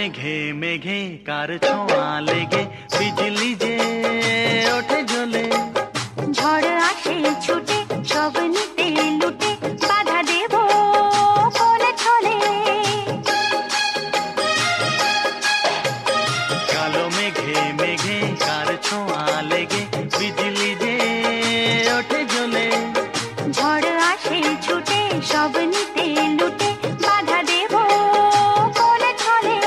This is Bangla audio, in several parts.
মেঘে মেঘে কার ছোঁয়া লেগে বিজলি যে ওঠে জ্বলে। ঝড় আসে ছুটে সব নিতে লুটে বাধা দেব কোন ছলে। কালো মেঘে মেঘে কার ছোঁয়া লেগে বিজলি যে ওঠে জ্বলে। ঝড় আসে ছুটে সব নিতে লুটে বাধা দেব কোন ছলে।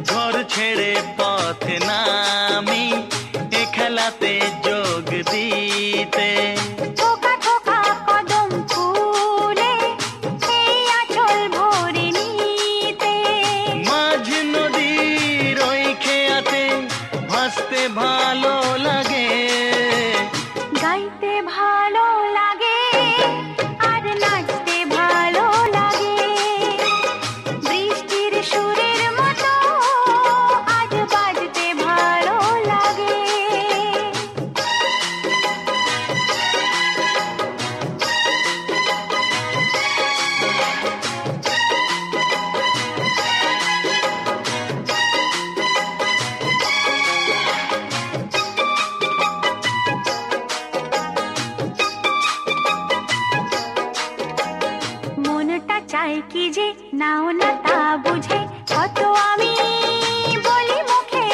ঘর ছেড়ে পথ নামি এ খেলাতে যোগ দিতে। থোকা থোকা কদম ফুলে এই আঁচল ভরে নিতে। মাঝ নদীর ওই খেয়াতে ভাসতে ভালো লাগে। গাইতে ভালো লাগে আর নাচতে ভালো লাগে। বৃষ্টির সুরের মতো আজ বাজতে ভালো লাগে। মনটা চায় কি যে নাও না তা বুঝে কত আমি বলি মুখে।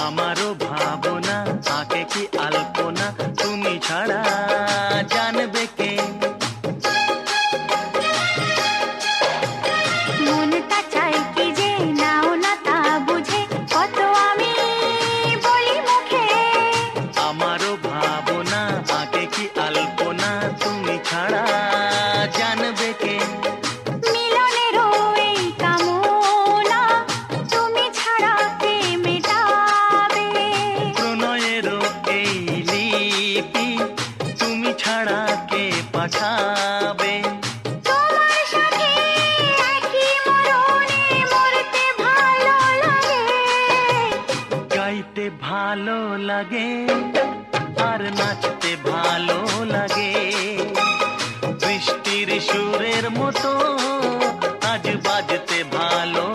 আমারও ভাবনা আঁকে কি আলপনা তুমি ছাড়া জানবে কে। মনটা চায় কি যে নাও না তা বুঝে কত আমি বলি মুখে। আমারও ভাবনা আঁকে কি আলপনা তুমি ছাড়া জানবে কে। মিলনেরও এই কামনা তুমি ছাড়া কে মেটাবে। প্রণয়েরও এই লিপি তুমি ছাড়া কে পাঠাবে। তোমার সাথে একই মরণে মরতে ভালো লাগে। গাইতে ভালো লাগে আর নাচতে ভালো লাগে। বৃষ্টির সুরের মতো আজ বাজতে ভালো